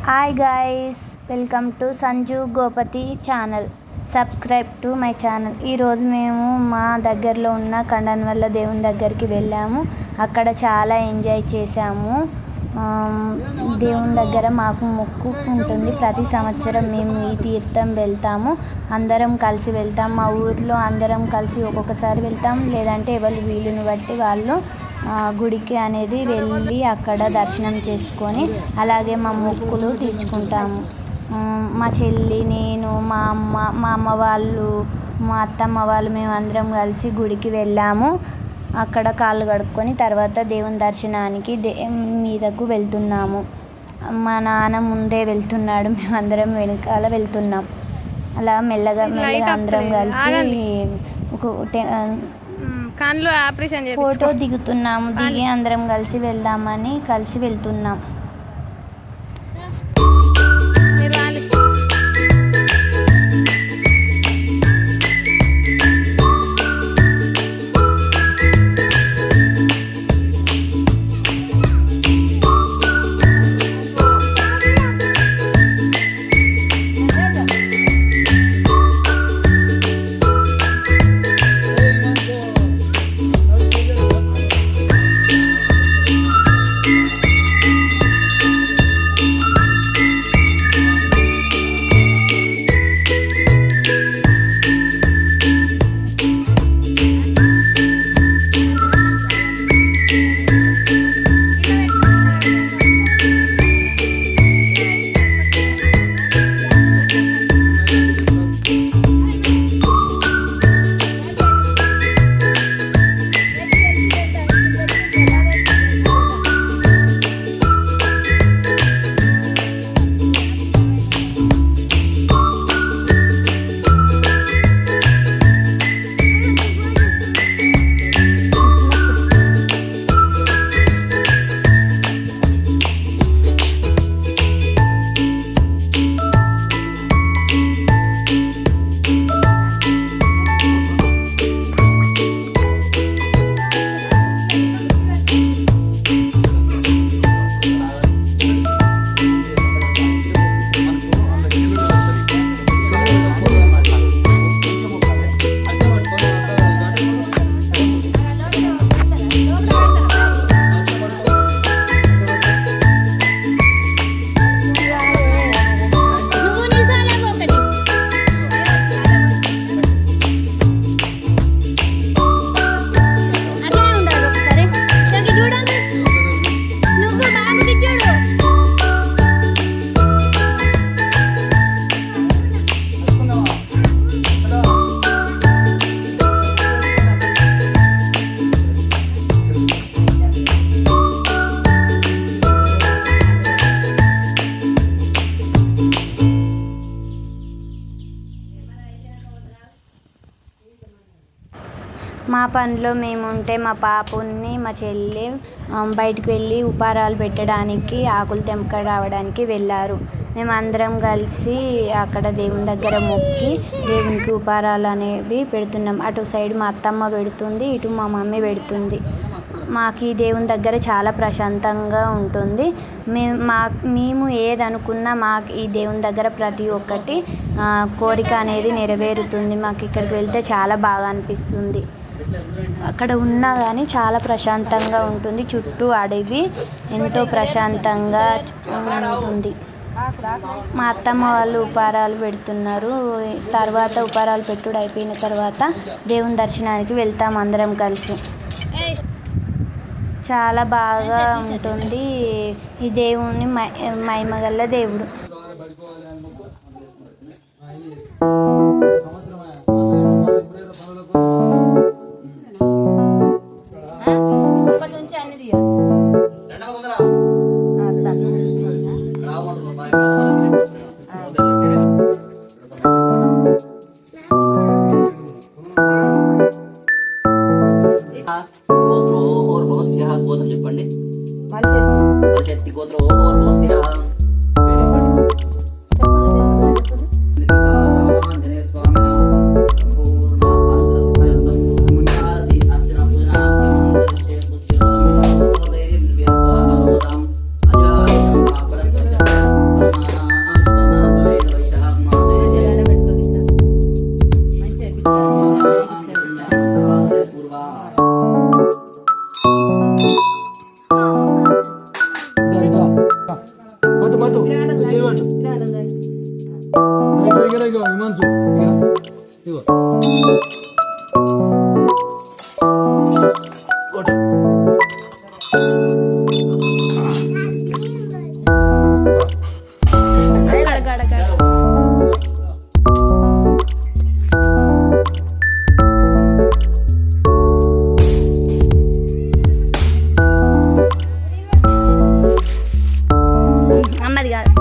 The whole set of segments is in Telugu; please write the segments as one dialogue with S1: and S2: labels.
S1: Hi guys, welcome to Sanju Gopathi channel. Subscribe to my channel. ఈరోజు మేము మా దగ్గరలో ఉన్న కండన్వల్ల దేవుని దగ్గరికి వెళ్ళాము. అక్కడ చాలా ఎంజాయ్ చేసాము. దేవుని దగ్గర మాకు మొక్కు ఉంటుంది. ప్రతి సంవత్సరం మేము ఈ తీర్థం వెళ్తాము. అందరం కలిసి వెళ్తాం. మా ఊరిలో అందరం కలిసి ఒక్కొక్కసారి వెళ్తాం, లేదంటే ఎవరి వీలుని బట్టి వాళ్ళు గుడికి అనేది వెళ్ళి అక్కడ దర్శనం చేసుకొని అలాగే మా మొక్కులు తీర్చుకుంటాము. మా చెల్లి, నేను, మా అమ్మ వాళ్ళు, మా అత్తమ్మ వాళ్ళు మేమందరం కలిసి గుడికి వెళ్ళాము. అక్కడ కాళ్ళు కడుక్కొని తర్వాత దేవుని దర్శనానికి మీదకు వెళ్తున్నాము. మా నాన్న ముందే వెళ్తున్నాడు, మేమందరం వెనకాల వెళ్తున్నాం. అలా మెల్లగా అందరం కలిసి ఫోటో దిగుతున్నాము. దిగి అందరం కలిసి వెళ్దామని వెళ్తున్నాం. మా పనిలో మేముంటే మా పాపుని, మా చెల్లి బయటకు వెళ్ళి ఉపారాలు పెట్టడానికి, ఆకులు తెంపక రావడానికి వెళ్ళారు. మేమందరం కలిసి అక్కడ దేవుని దగ్గర మొక్కి దేవునికి ఉపారాలు అనేవి పెడుతున్నాం. అటు సైడ్ మా అత్తమ్మ పెడుతుంది, ఇటు మా మమ్మీ పెడుతుంది. మాకు ఈ దేవుని దగ్గర చాలా ప్రశాంతంగా ఉంటుంది. మేము ఏదనుకున్నా మాకు ఈ దేవుని దగ్గర ప్రతి ఒక్కటి కోరిక అనేది నెరవేరుతుంది. మాకు ఇక్కడికి వెళ్తే చాలా బాగా అనిపిస్తుంది. అక్కడ ఉన్నా కానీ చాలా ప్రశాంతంగా ఉంటుంది. చుట్టూ అడవి, ఎంతో ప్రశాంతంగా ఉంటుంది. మా అత్తమ్మ వాళ్ళు ఉపారాలు పెడుతున్నారు. తర్వాత ఉపారాలు పెట్టుడు అయిపోయిన తర్వాత దేవుని దర్శనానికి వెళ్తాం అందరం కలిసి. చాలా బాగా ఉంటుంది. ఈ దేవుని మహిమగల దేవుడు.
S2: చెప్పండి. గోత్రం
S1: అమ్మది కాదు.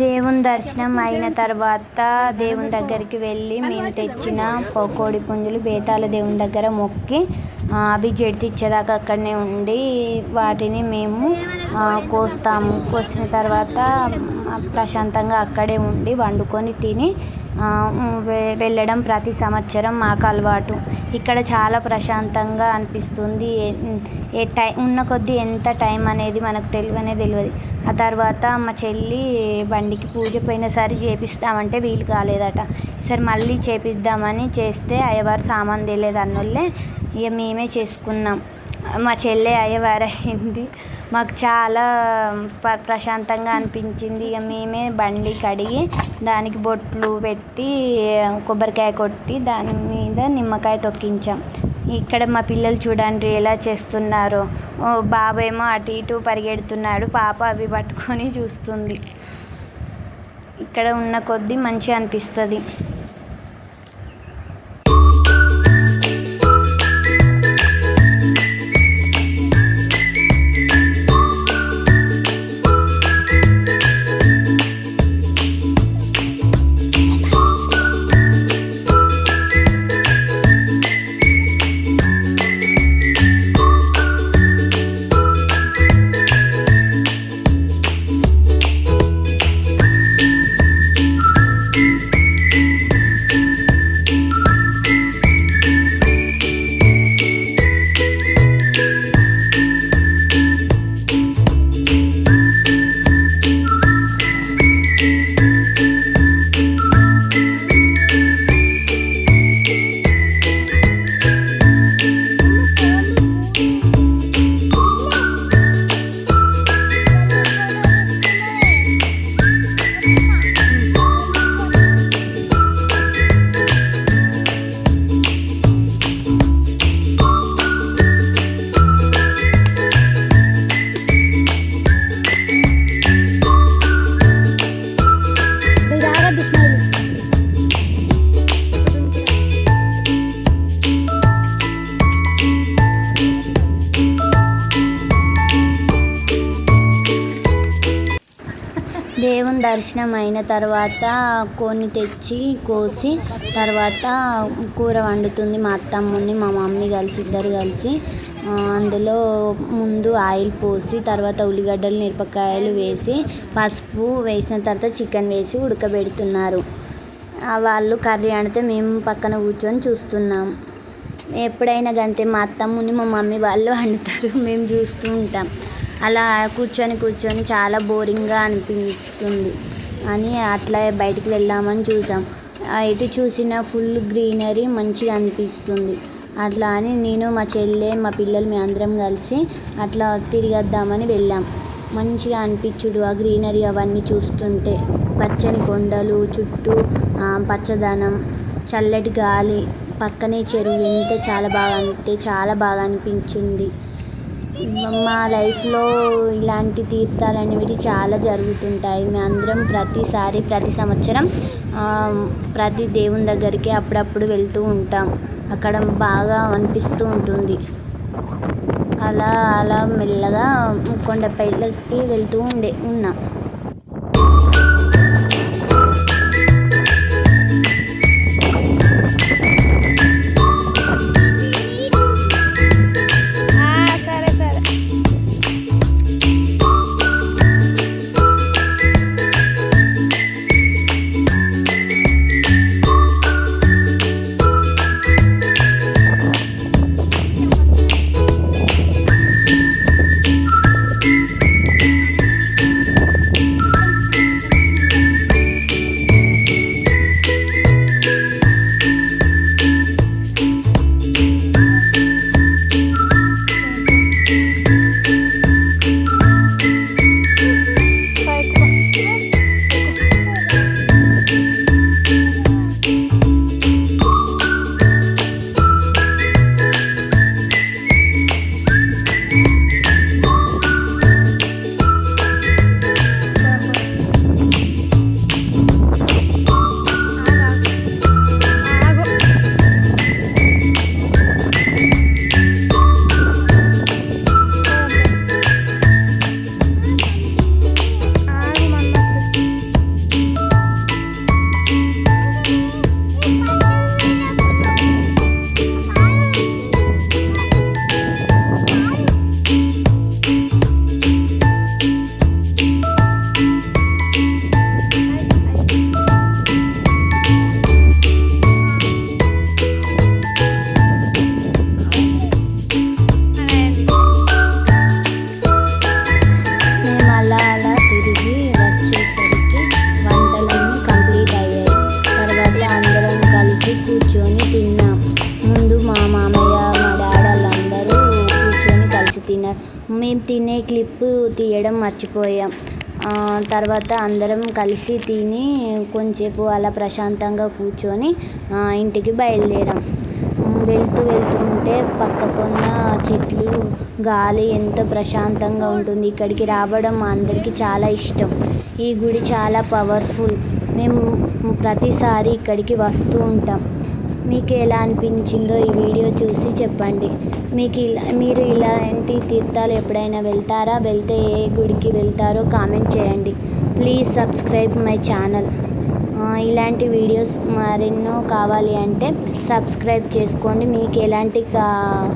S1: దేవుని దర్శనం అయిన తర్వాత దేవుని దగ్గరికి వెళ్ళి మేము తెచ్చిన కోడి పుంజులు బేతాల దేవుని దగ్గర మొక్కి అవి జడితి ఇచ్చేదాకా అక్కడనే ఉండి వాటిని మేము కోస్తాము. కోసిన తర్వాత ప్రశాంతంగా అక్కడే ఉండి వండుకొని తిని వెళ్ళడం ప్రతి సంవత్సరం మాకు అలవాటు. ఇక్కడ చాలా ప్రశాంతంగా అనిపిస్తుంది. ఉన్న కొద్దీ ఎంత టైం అనేది మనకు తెలియదు. ఆ తర్వాత మా చెల్లి బండికి పూజ పోయినసారి చేపిస్తామంటే వీలు కాలేదట. ఈసారి మళ్ళీ చేపిద్దామని చేస్తే అయ్యవారు సామాన్ తెలియదు అన్నోళ్ళే ఇక మేమే చేసుకున్నాం. మా చెల్లె అయ్యవారు అయింది. మాకు చాలా ప్రశాంతంగా అనిపించింది. ఇక మేమే బండి కడిగి దానికి బొట్లు పెట్టి కొబ్బరికాయ కొట్టి దాని మీద నిమ్మకాయ తొక్కించాం. ఇక్కడ మా పిల్లలు చూడండి ఎలా చేస్తున్నారో. బాబు ఏమో అటు ఇటు పరిగెడుతున్నాడు, పాప అవి పట్టుకొని చూస్తుంది. ఇక్కడ ఉన్న కొద్దీ మంచిగా అనిపిస్తుంది. దేవుని దర్శనం అయిన తర్వాత కోడిని తెచ్చి కోసి తర్వాత కూర వండుతుంది మా అత్తమ్ముని మా మమ్మీ కలిసి ఇద్దరు కలిసి. అందులో ముందు ఆయిల్ పోసి తర్వాత ఉల్లిగడ్డలు మిరపకాయలు వేసి పసుపు వేసిన తర్వాత చికెన్ వేసి ఉడకబెడుతున్నారు. వాళ్ళు కర్రీ అంటే మేము పక్కన కూర్చొని చూస్తున్నాం. ఎప్పుడైనా గంతే మా అత్తమ్ముని మా మమ్మీ వాళ్ళు వండుతారు, మేము చూస్తూ ఉంటాం. అలా కూర్చొని చాలా బోరింగ్గా అనిపిస్తుంది అని అట్లా బయటికి వెళ్దామని చూసాం. ఎటు చూసిన ఫుల్ గ్రీనరీ మంచిగా అనిపిస్తుంది. అట్లా అని నేను మా చెల్లె మా పిల్లలు మేము అందరం కలిసి అట్లా తిరిగొద్దామని వెళ్ళాం. మంచిగా అనిపించుడు ఆ గ్రీనరీ అవన్నీ చూస్తుంటే, పచ్చని కొండలు చుట్టూ పచ్చదనం, చల్లటి గాలి, పక్కనే చెరువు వింటే చాలా బాగా అనిపించింది. మా లైఫ్లో ఇలాంటి తీర్థాలు అనేవి చాలా జరుగుతుంటాయి. మేము అందరం ప్రతి సంవత్సరం ప్రతి దేవుని దగ్గరికి అప్పుడప్పుడు వెళ్తూ ఉంటాం. అక్కడ బాగా అనిపిస్తూ ఉంటుంది. అలా మెల్లగా కొండపైకి వెళ్తూ ఉన్నాం. మేము తినే క్లిప్పు తీయడం మర్చిపోయాం. తర్వాత అందరం కలిసి తిని కొంచెంసేపు అలా ప్రశాంతంగా కూర్చొని ఇంటికి బయలుదేరాం. వెళ్తుంటే పక్కకున్న చెట్లు, గాలి ఎంతో ప్రశాంతంగా ఉంటుంది. ఇక్కడికి రావడం మా అందరికీ చాలా ఇష్టం. ఈ గుడి చాలా పవర్ఫుల్. మేము ప్రతిసారి ఇక్కడికి వస్తూ ఉంటాం. మీకు ఎలా అనిపించిందో ఈ వీడియో చూసి చెప్పండి. మీరు ఇలాంటి తీర్థాలు ఎప్పుడైనా వెళ్తారా? వెళ్తే ఏ గుడికి వెళ్తారో కామెంట్ చేయండి. Please subscribe my channel. ఇలాంటి వీడియోస్ మరెన్నో కావాలి అంటే సబ్స్క్రైబ్ చేసుకోండి. మీకు ఎలాంటి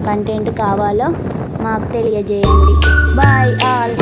S1: కంటెంట్ కావాలో మాకు తెలియజేయండి. Bye all.